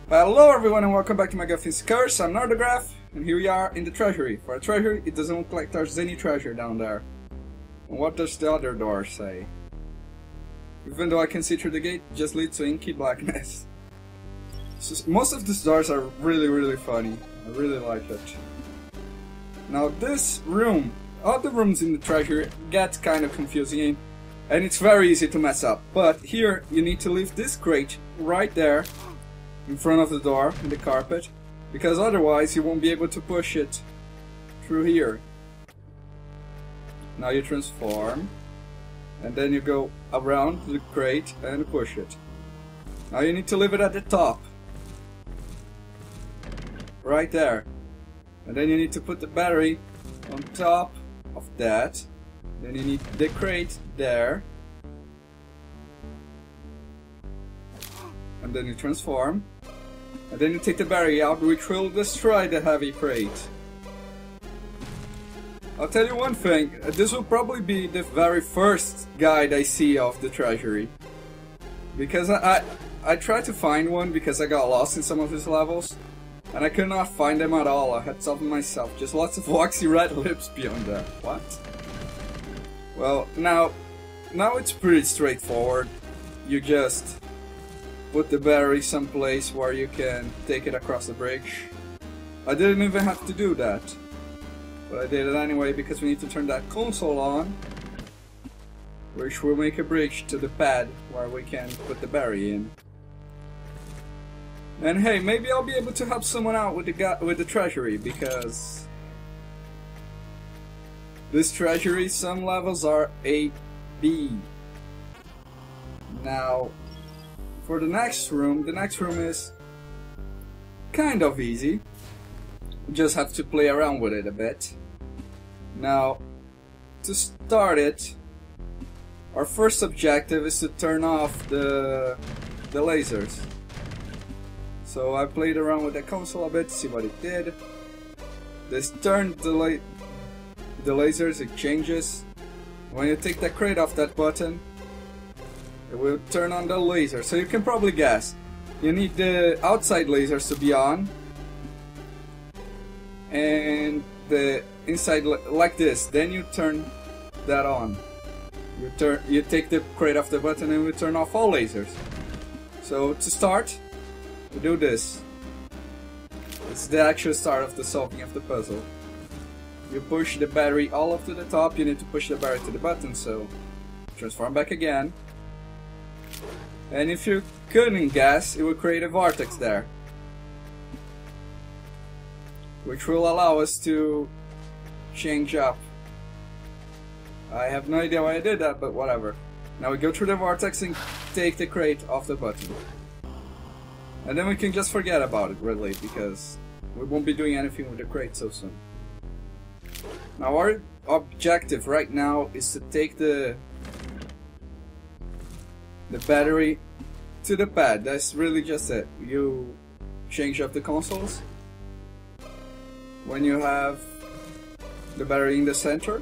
Hello everyone and welcome back to MacGuffin's Curse. I'm Nardograph and here we are in the Treasury. For a treasury, it doesn't look like there's any treasure down there. And what does the other door say? Even though I can see through the gate, it just leads to inky blackness. So most of these doors are really funny. I really like it. Now this room, all the rooms in the Treasury get kind of confusing and it's very easy to mess up. But here you need to leave this crate right there in front of the door, in the carpet, because otherwise you won't be able to push it through here. Now you transform, and then you go around the crate and push it. Now you need to leave it at the top, right there, and then you need to put the battery on top of that. Then you need the crate there, and then you transform. And then you take the battery out, which will destroy the heavy crate. I'll tell you one thing, this will probably be the very first guide I see of the Treasury. Because I tried to find one because I got lost in some of these levels. And I could not find them at all, I had to solve them myself. Just lots of waxy red lips beyond that. What? Well, now it's pretty straightforward. You just put the battery someplace where you can take it across the bridge. I didn't even have to do that, but I did it anyway because we need to turn that console on, which will make a bridge to the pad where we can put the battery in. And hey, maybe I'll be able to help someone out with the Treasury, because this Treasury, some levels are A, B. Now, for the next room is kind of easy. You just have to play around with it a bit. Now, to start it, our first objective is to turn off the lasers. So I played around with the console a bit to see what it did. This turned the lasers, it changes. When you take the crate off that button, it will turn on the laser. So you can probably guess. You need the outside lasers to be on, and the inside like this. Then you turn that on. You take the crate off the button and we turn off all lasers. So to start, we do this. It's the actual start of the solving of the puzzle. You push the battery all up to the top. You need to push the battery to the button. So transform back again. And if you couldn't guess, it will create a vortex there, which will allow us to change up. I have no idea why I did that, but whatever. Now we go through the vortex and take the crate off the button. And then we can just forget about it, really, because we won't be doing anything with the crate so soon. Now our objective right now is to take the battery to the pad. That's really just it. You change up the consoles when you have the battery in the center.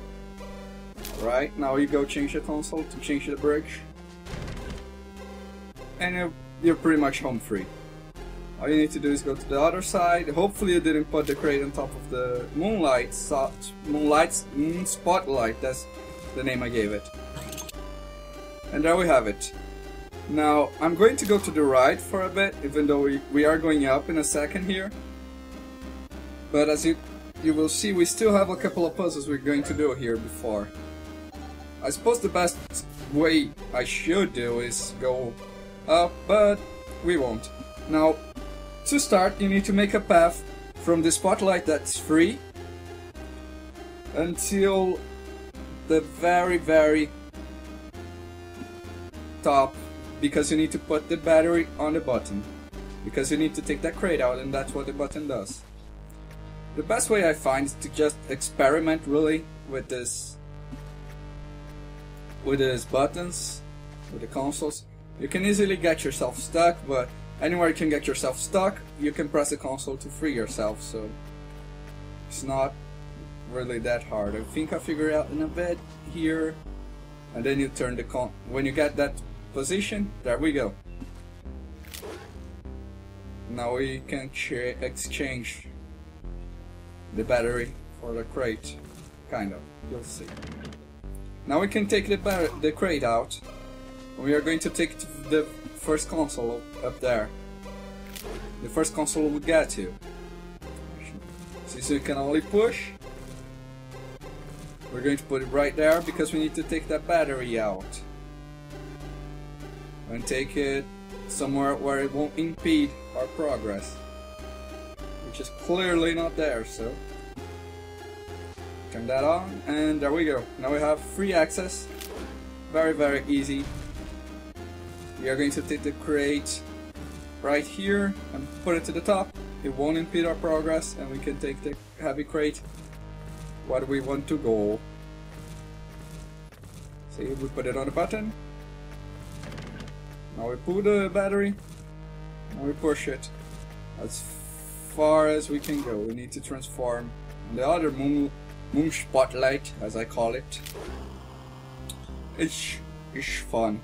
Right, now you go change the console to change the bridge, and you're pretty much home free. All you need to do is go to the other side. Hopefully you didn't put the crate on top of the spotlight, that's the name I gave it. And there we have it. Now, I'm going to go to the right for a bit, even though we are going up in a second here. But as you will see, we still have a couple of puzzles we're going to do here before. I suppose the best way I should do is go up, but we won't. Now, to start, you need to make a path from the spotlight that's free until the very top, because you need to put the battery on the button, because you need to take that crate out, and that's what the button does. The best way I find is to just experiment really with these buttons, with the consoles. You can easily get yourself stuck, but anywhere you can get yourself stuck, you can press the console to free yourself, so it's not really that hard. I think I figured out in a bit here, and then you turn the when you get that position, there we go. Now we can exchange the battery for the crate. Kind of. You'll see. Now we can take the crate out. We are going to take the first console up there. The first console we get to. Since we can only push, we're going to put it right there because we need to take that battery out. And take it somewhere where it won't impede our progress. Which is clearly not there, so... Turn that on, and there we go. Now we have free access. Very, very easy. We are going to take the crate right here and put it to the top. It won't impede our progress, and we can take the heavy crate where we want to go. See, we put it on the button. Now we pull the battery, and we push it as far as we can go. We need to transform the other moon spotlight, as I call it. It's fun.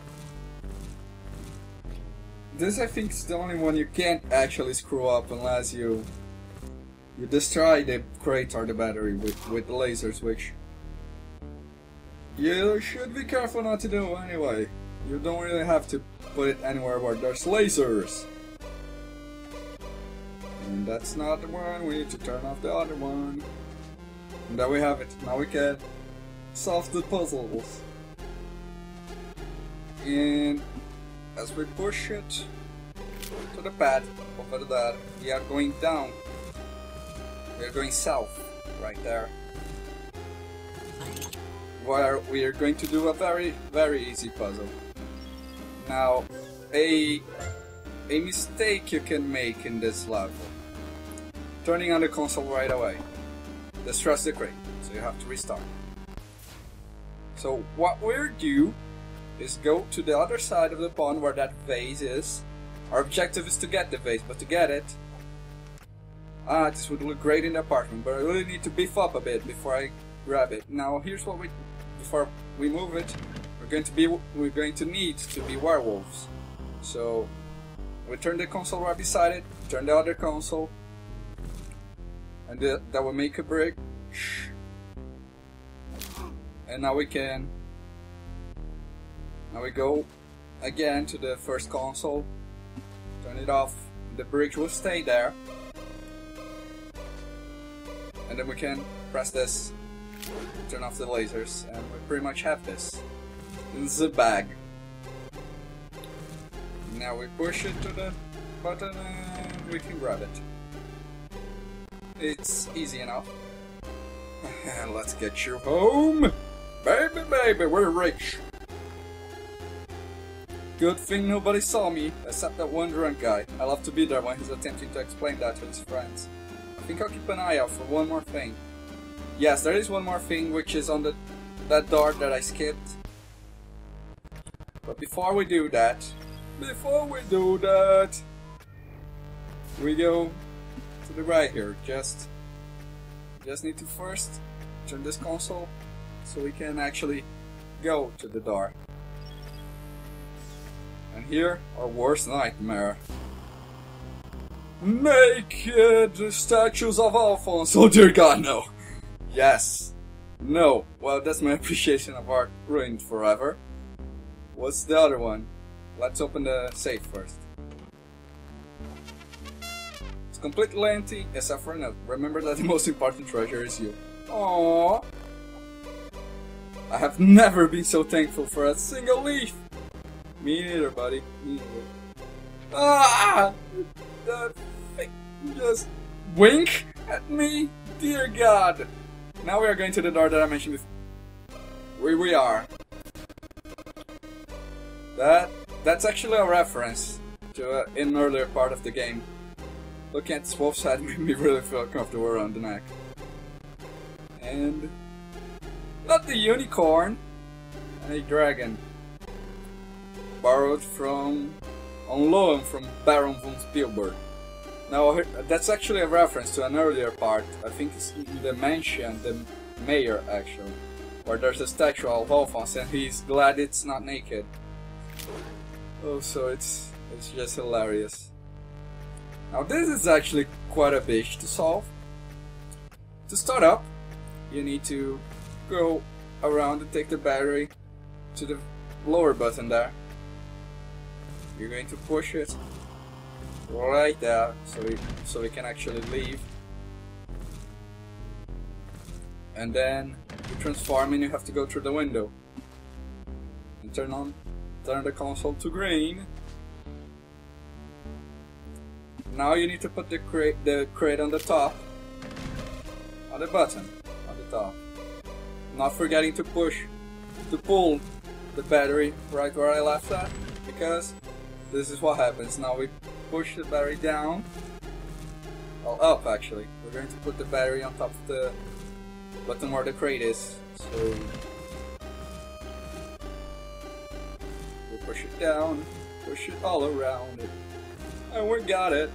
This, I think, is the only one you can't actually screw up unless you destroy the crate or the battery with the lasers, which you should be careful not to do anyway. You don't really have to put it anywhere where there's lasers. And that's not the one. We need to turn off the other one. And there we have it. Now we can solve the puzzles. And as we push it to the pad over there, we are going down. We are going south, right there. Where we are going to do a very, very easy puzzle. Now, a mistake you can make in this level. Turning on the console right away. Distress the crate, so you have to restart. So what we'll do is go to the other side of the pond where that vase is. Our objective is to get the vase, but to get it... this would look great in the apartment, but I really need to beef up a bit before I grab it. Now here's what before we move it, we're going to need to be werewolves. So we turn the console right beside it, turn the other console, and that will make a brick. And now we go again to the first console, turn it off, the bridge will stay there, and then we can press this, turn off the lasers, and we pretty much have this in the bag. Now we push it to the button and we can grab it. It's easy enough. Let's get you home! Baby, baby, we're rich! Good thing nobody saw me, except that one drunk guy. I love to be there when he's attempting to explain that to his friends. I think I'll keep an eye out for one more thing. Yes, there is one more thing, which is on that door that I skipped. But before we do that, we go to the right here. Just need to first turn this console so we can actually go to the door. And here, our worst nightmare. Naked statues of Alphonse. Oh dear God, no. Yes. No. Well, that's my appreciation of art ruined forever. What's the other one? Let's open the safe first. It's completely empty, except for a note. Remember that the most important treasure is you. Aww. I have never been so thankful for a single leaf. Me neither, buddy. Me neither. Ah! That thing just wink at me? Dear God! Now we are going to the door that I mentioned before. Where we are. That's actually a reference to an earlier part of the game. Looking at this wolf's head made me really feel comfortable around the neck. And... not the unicorn! And a dragon. Borrowed on loan from Baron von Spielberg. Now, that's actually a reference to an earlier part. I think it's in the mansion, the mayor actually, where there's a statue of Alphonse and he's glad it's not naked. Oh, so it's just hilarious. Now this is actually quite a bitch to solve. To start up, you need to go around and take the battery to the lower button there. You're going to push it right there so we can actually leave. And then you transform and you have to go through the window. And turn the console to green. Now you need to put the crate on the top. On the button. On the top. Not forgetting to pull the battery right where I left that. Because this is what happens. Now we push the battery down. Well, up actually. We're going to put the battery on top of the button where the crate is. So we push it down, push it all around it. And we got it.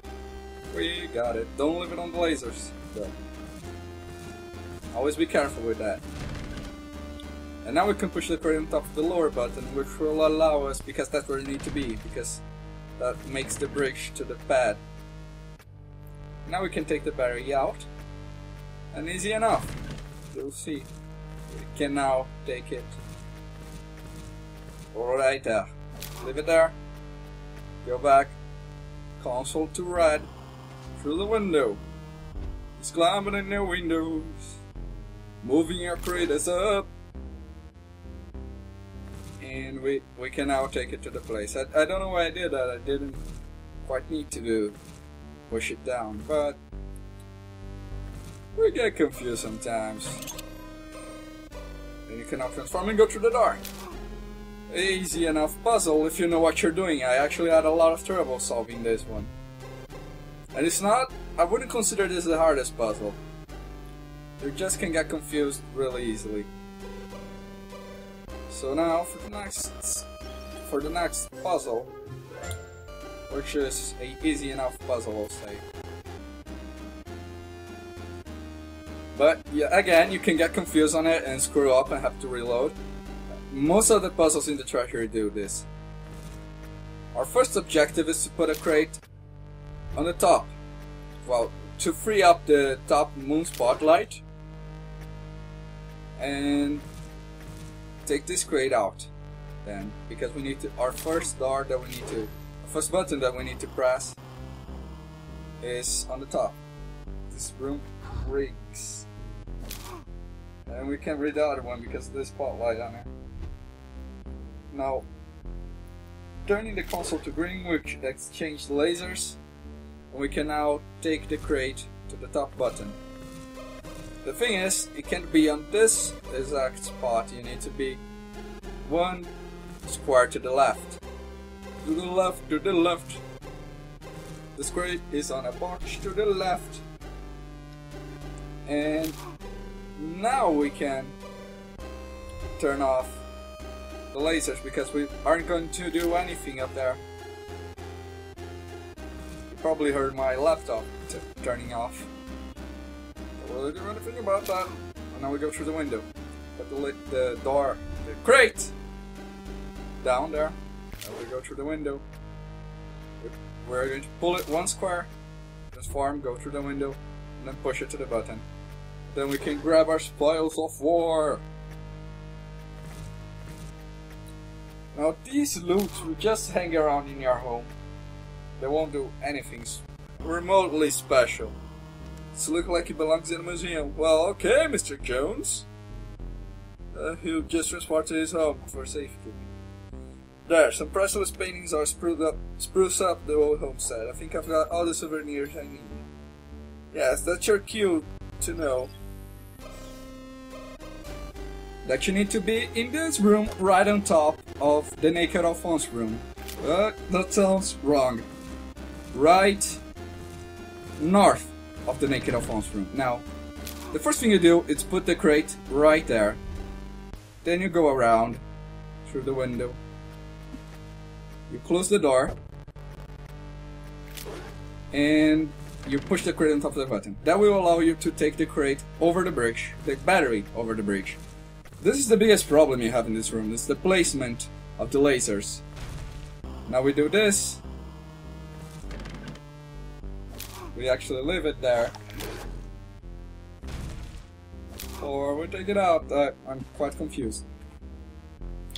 We got it. Don't leave it on the lasers, though. Always be careful with that. And now we can push the crate on top of the lower button, which will allow us, because that's where we need to be, because that makes the bridge to the pad. Now we can take the battery out, and easy enough. You'll see. We can now take it right there. Leave it there. Go back. Console to red. Through the window. It's climbing in the windows. Moving your craters up. And we can now take it to the place. I don't know why I did that. I didn't quite need to push it down, but we get confused sometimes. And you can now transform and go through the door. Easy enough puzzle if you know what you're doing. I actually had a lot of trouble solving this one. And it's not, I wouldn't consider this the hardest puzzle. You just can get confused really easily. So now for the next puzzle, which is a easy enough puzzle, I'll say. But yeah, again, you can get confused on it and screw up and have to reload. Most of the puzzles in the Treasury do this. Our first objective is to put a crate on the top. Well, to free up the top moon spotlight and take this crate out. Then, because we need to, our first button that we need to press is on the top. This room breaks. And we can't read the other one because of the spotlight on it. Now, turning the console to green, we exchange lasers, and we can now take the crate to the top button. The thing is, it can't be on this exact spot. You need to be one square to the left. To the left, to the left. This crate is on a box to the left. And now we can turn off the lasers because we aren't going to do anything up there. You probably heard my laptop turning off. Don't really do anything about that. And now we go through the window. Put the door, the crate down there. And we go through the window. We're going to pull it one square, transform, go through the window, and then push it to the button. Then we can grab our spoils of war. Now these loots will just hang around in your home. They won't do anything remotely special. It looks like it belongs in a museum. Well, okay, Mr. Jones. He'll just transport to his home for safety. There, some priceless paintings are spruce up the old homestead. I think I've got all the souvenirs I need. Yes, that's your cue to know that you need to be in this room right on top of the naked Alphonse room. But that sounds wrong. Right north of the naked Alphonse room. Now, the first thing you do is put the crate right there. Then you go around through the window. You close the door. And you push the crate on top of the button. That will allow you to take the crate over the bridge, the battery over the bridge. This is the biggest problem you have in this room, it's the placement of the lasers. Now we do this. we actually leave it there. Or we take it out. I'm quite confused.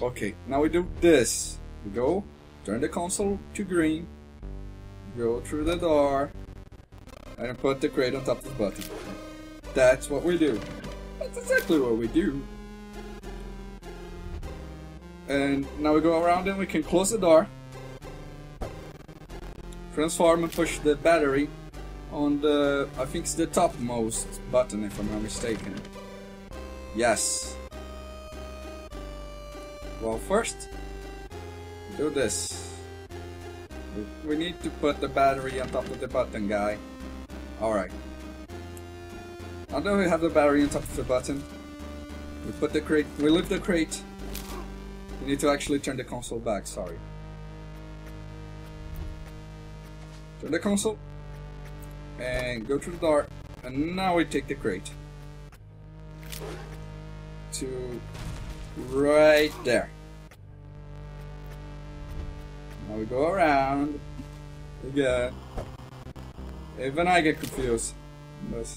Okay, now we do this. We go, turn the console to green, go through the door, and put the crate on top of the button. That's what we do. That's exactly what we do. And now we go around and we can close the door, transform and push the battery on the, I think it's the topmost button if I'm not mistaken. Yes. Well, first, do this. We need to put the battery on top of the button, guy. Alright. Now that we have the battery on top of the button, we put the crate, we lift the crate. We need to actually turn the console back, sorry. Turn the console, and go through the door, and now we take the crate. To right there. Now we go around again. Even I get confused. But...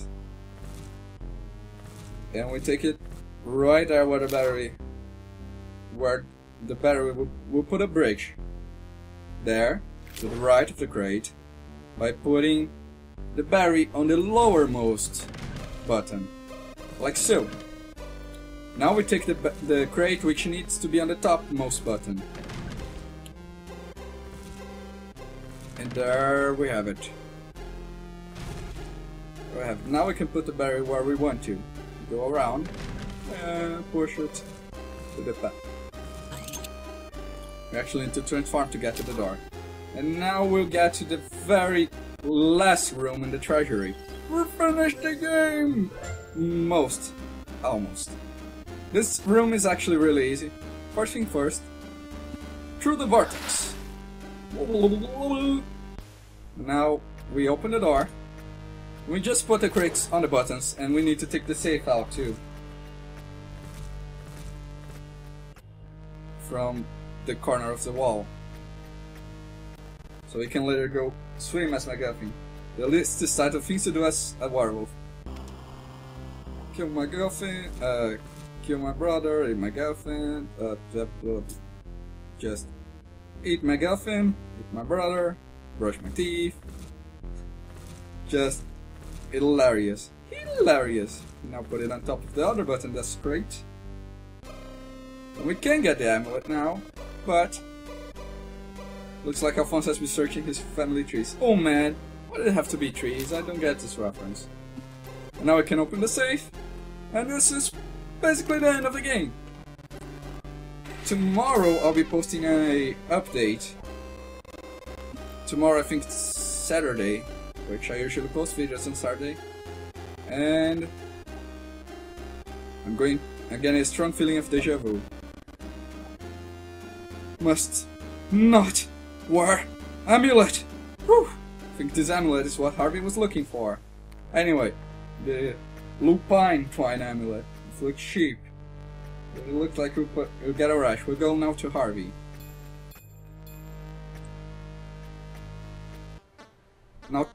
and we take it right there where the battery, we'll put a bridge there to the right of the crate by putting the battery on the lowermost button, like so. Now we take the crate which needs to be on the topmost button. And there we have it. Now we can put the battery where we want to. Go around and push it to the back. We actually need to transform to get to the door. And now we'll get to the very last room in the treasury. We finished the game! Almost. This room is actually really easy. First thing first, through the vortex. Now we open the door. We just put the crates on the buttons, and we need to take the safe out too. From the corner of the wall. So we can later go swim as MacGuffin. The list is titled Things to Do as a Werewolf. Kill MacGuffin, kill my brother, eat MacGuffin, just eat MacGuffin, eat my brother, brush my teeth. Just hilarious. Now put it on top of the other button, that's great. And we can get the amulet now, but looks like Alphonse has been searching his family trees. Oh man, why did it have to be trees? I don't get this reference. And now we can open the safe, and this is basically the end of the game. Tomorrow I'll be posting an update. Tomorrow I think it's Saturday, which I usually post videos on Saturday. And I'm getting a strong feeling of deja vu. Must not wear amulet! Whew. I think this amulet is what Harvey was looking for. Anyway, the lupine twine amulet. It looks cheap. It looks like we'll get a rush. We'll go now to Harvey. Now,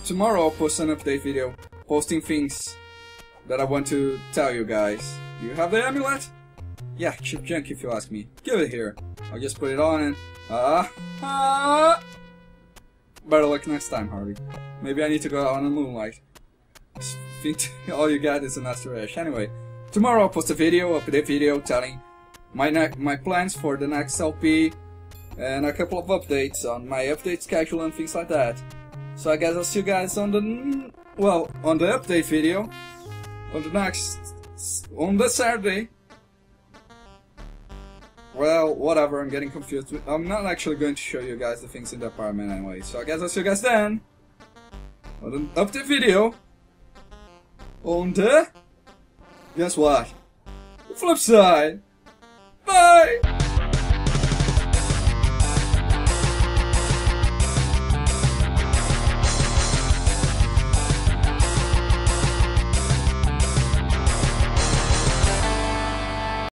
tomorrow I'll post an update video posting things that I want to tell you guys. Do you have the amulet? Yeah, cheap junk if you ask me. Give it here. I'll just put it on and... better luck next time, Harvey. Maybe I need to go out on the moonlight. I think all you got is an asteroid. Anyway, tomorrow I'll post a update video telling my plans for the next LP and a couple of updates on my update schedule and things like that. So I guess I'll see you guys on the update video on the Saturday. Well, whatever, I'm getting confused. I'm not actually going to show you guys the things in the apartment anyway. So I guess I'll see you guys then on the update video on the, guess what? The flip side. Bye!